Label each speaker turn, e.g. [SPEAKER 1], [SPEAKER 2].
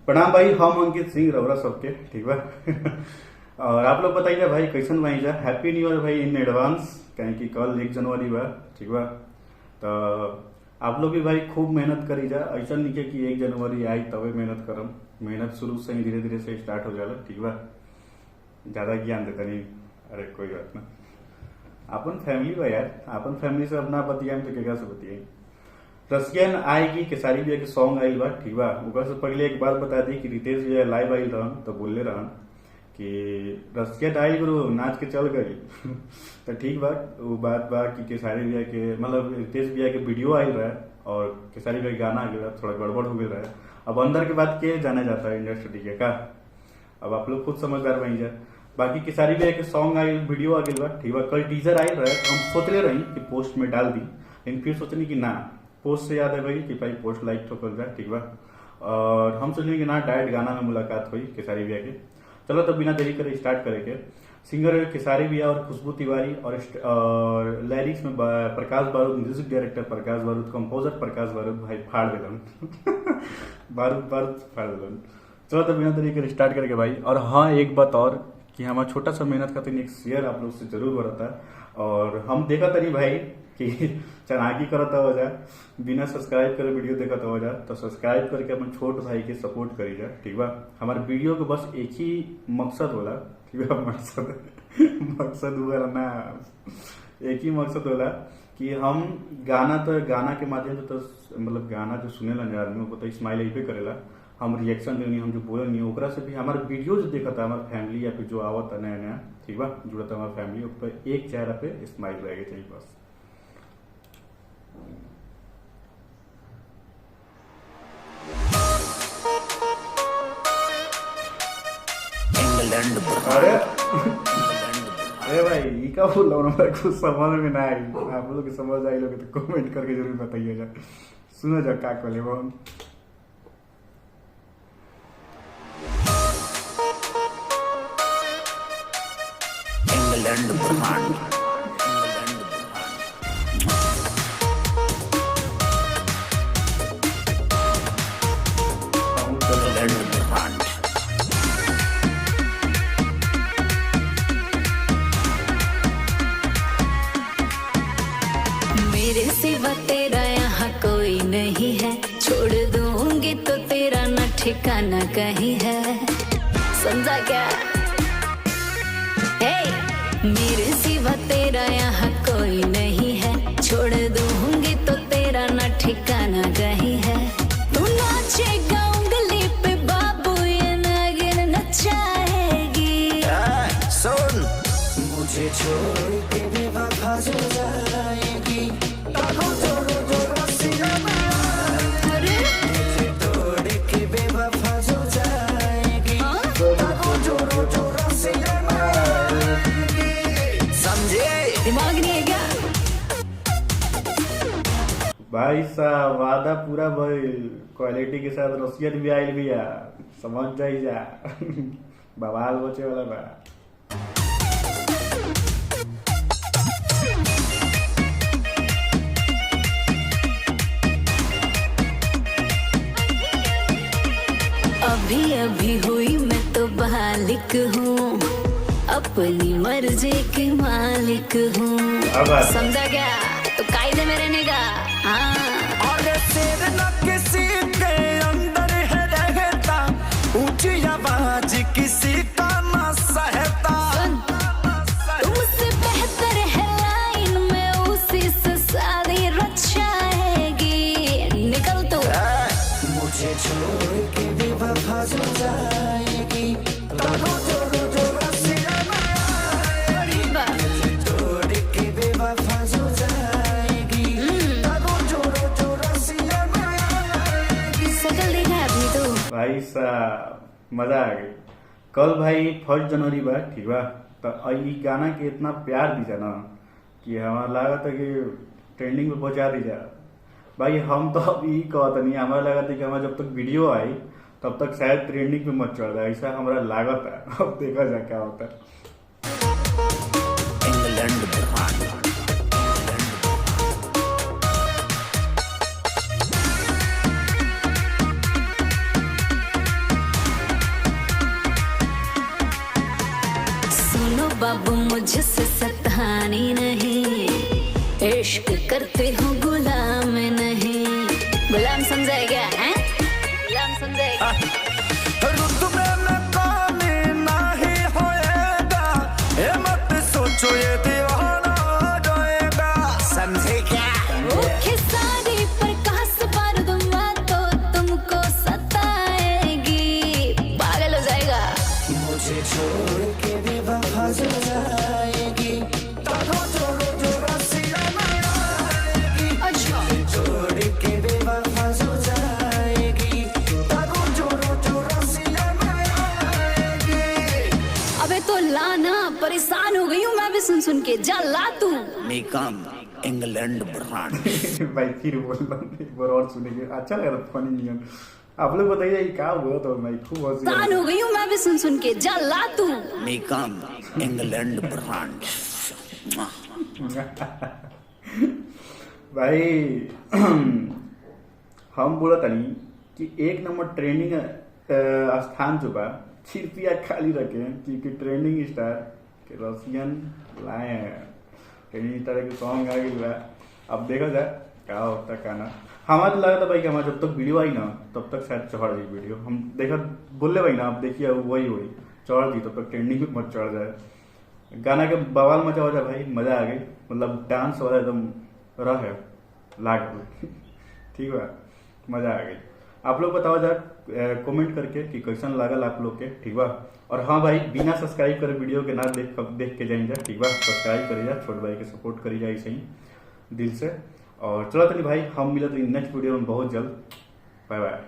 [SPEAKER 1] प्रणाम भाई, हम अंकित सिंह रवरा सबके ठीक बा। और आप लोग बताइए भाई कैसन भाई जा, हैप्पी न्यू ईयर भाई इन एडवांस, कहें कि कल 1 जनवरी बा ठीक बा। तो आप लोग भी भाई खूब मेहनत करी जा, ऐसा नहीं के कि 1 जनवरी आई तबे मेहनत करम। मेहनत शुरू से ही धीरे धीरे से स्टार्ट हो जाला ठीक बा। ज्यादा ज्ञान देता नहीं, अरे कोई बात ना, अपन फैमिली बा यार, अपन फैमिली से अपना बतियाएं तो केकरा से बतियाई। रसियन आएगी केसारी भैया के सॉन्ग आइल बा ठीक बा। ओकर से पहले एक बात बता दी कि रितेश भैया लाइव आइल रहन तो बोलले रहन कि रसियन आई गुरु नाच के चल गई। तो ठीक बा, वो बात बा कि केसारी भैया के मतलब रितेश भैया के वीडियो आइल रहा और केसारी भैया गाना आ गया, थोड़ा गड़बड़ हो गया है। अब अंदर के बात के जाना जाता है इंडस्ट्री के का, अब आप लोग खुद समझदार बन जा। बाकी केसारी भैया के सॉन्ग आइल, वीडियो आ गया बा ठीक बा। कल टीजर आइल रहा है, हम सोचले रही कि पोस्ट में डाल दी, लेकिन फिर सोचनी कि ना, पोस्ट से याद है भाई कि भाई पोस्ट लाइक तो कर जाए ठीक बा। और हम सोचले कि ना डायरेक्ट गाना में मुलाकात हुई केसारी भैया के। चलो तो बिना देरी करे स्टार्ट करेंगे। सिंगर केसारी भैया और खुशबू तिवारी और लिरिक्स में प्रकाश बारूद, म्यूजिक डायरेक्टर प्रकाश बारूद, कंपोजर प्रकाश बारूद भाई फाड़ दिलन। बारूद फाड़ दिलन। चलो तो बिना देरी करे स्टार्ट करेंगे भाई। और हाँ एक बात और कि हमारा छोटा सा मेहनत का तो एक शेयर आप लोग से जरूर बढ़ता है। और हम देखा तरी भाई कि चनाकी करता हो जा, बिना सब्सक्राइब करे वीडियो देखता हो जा, तो सब्सक्राइब करके अपन छोट भाई के सपोर्ट करी जा ठीक बा। हमारे वीडियो के बस एक ही मकसद होला ठीक बा, मकसद हुआ ना, एक ही मकसद होला कि हम गाना के माध्यम से तो मतलब गाना जो सुने ला आदमी को तो स्माइल यही पे करेला, हम रिएक्शन देनी, हम जो बोले नहीं ओकरा से भी हमारे वीडियो जो देखा था हमारे फैमिली या फिर जो आवत नया नया ठीक बा जुड़ा था हमारे फैमिली पर एक चेहरा पे स्माइल रहेगा चाहिए बस। अरे अरे भाई ये का बोल रहा हूँ, कुछ समझ में ना आई, आप लोग समझ आई लोग तो कमेंट करके जरूर बताइएगा। सुनो जा का कहले वो इंग्लैंड ब्रह्मांड।
[SPEAKER 2] मेरे सिवा तेरा यहाँ कोई नहीं है, छोड़ दूंगी तो तेरा न ठिकाना कहीं है, समझा क्या? मेरे सिवा तेरा यहाँ कोई नहीं है, छोड़ दूंगी तो तेरा न ठिकाना कहीं है। तू नाचेगा उंगली पे बाबू ये नागिन नचाएगी।
[SPEAKER 3] सुन मुझे छोड़ के बेवफा हो जाएगी, मुझे तोड़ के बेवफा हो जाएगी,
[SPEAKER 2] दिमाग नहीं है क्या?
[SPEAKER 1] भाई साहब वादा पूरा भाई क्वालिटी के साथ रसियन भी आयल भी है, समझ जाई जा। बवाल बचे वाला बा।
[SPEAKER 2] अभी अभी हुई मैं तो बालिक हूँ, अपनी मर्जी की मालिक हूँ, समझा क्या? तो कायदे में रहने का। हाँ
[SPEAKER 3] और तेरे न किसी के अंदर है रहता, ऊंची आवाज किसी का न सहता।
[SPEAKER 2] तुमसे बेहतर है लाइन में उसी से शादी रचाएगी, निकल तू।
[SPEAKER 3] मुझे छोड़ के बेवफा हो जाएगी, तोड़ के बेवफा हो जाएगी,
[SPEAKER 2] सकल देखा है अपनी तो।
[SPEAKER 1] भाई साहब मजा आ गई। कल भाई 1 जनवरी बा ठीक बा, तो ई गाना के इतना प्यार दी ना कि हमारा लगा था कि ट्रेंडिंग में पहुंचा दी जा। भाई हम तो अब यही कहता नहीं, हमारा लगा था कि हमारा जब तक वीडियो आई तब तक शायद ट्रेंडिंग में मत चढ़ जाए, ऐसा हमारा लागत है। अब देखा जाए क्या होता है।
[SPEAKER 3] इंग्लैंड ब्रह्मांड।
[SPEAKER 2] बाबू मुझसे सतानी नहीं, इश्क करते हो गुलाम नहीं। गुलाम समझाए क्या है? गुलाम समझाएगा?
[SPEAKER 3] रुतबे में कमी नहीं होएगा, ये मत सोचो ये दीवाना हो जाएगा, समझे क्या?
[SPEAKER 2] भूखे सारी प्रकाश पर दुआ तो तुमको सताएगी, पागल हो जाएगा।
[SPEAKER 3] मुझे छोड़ के बेवफा जो जाएगी, तारो जोरो जो रसिया में आएगी।
[SPEAKER 2] अच्छा
[SPEAKER 3] छोड़ के बेवफा जो जाएगी, तारो जोरो जो रसिया में आएगी।
[SPEAKER 2] अबे तो लाना, परेशान हो गई हूँ मैं भी सुन के, जा ला तू।
[SPEAKER 3] मेकम इंग्लैंड ब्रांड।
[SPEAKER 1] भाई फिर बोल रहा हूँ, एक बार और सुनेंगे, अच्छा लग रहा फनी नहीं है। आप लोग बताइए ये क्या हुआ तो भाई खूब हंसी आ
[SPEAKER 2] परेशान हो गई हूँ मैं भी सुन के, जा ला तू।
[SPEAKER 3] मेकम इंग्लैंड ब्रांड।
[SPEAKER 1] भाई हम बोला तनी कि एक नंबर ट्रेंडिंग स्थान जो बा छिरपिया खाली रखे क्योंकि ट्रेंडिंग स्टार के रसियन लाए हैं, ट्रेंडिंग स्टार के सॉन्ग आ गई बा। अब देखा जाए क्या होता है, क्या ना। हमारा तो लगा था भाई कि हमारा जब तक वीडियो आई ना तब तक शायद चढ़ जाए वीडियो। हम देखा बोले भाई ना, आप देखिए वही हुई चढ़ दी, तब तक ट्रेंडिंग भी मत चढ़ जाए। गाना के बवाल मचा हो जाए भाई, मजा आ गई, मतलब डांस वाला एकदम रहे लाग ठीक है, मजा आ गई। आप लोग बताओ जाए कमेंट करके कि कैसन लागल आप लोग के, ठीक बा। और हाँ भाई, बिना सब्सक्राइब करे वीडियो के ना देख के जाइन जा, ठीक बा। सब्सक्राइब करी जा, छोट भाई के सपोर्ट करी जाए सही दिल से। और चलो तनी भाई, हम मिलते नेक्स्ट वीडियो में बहुत जल्द। Bye by.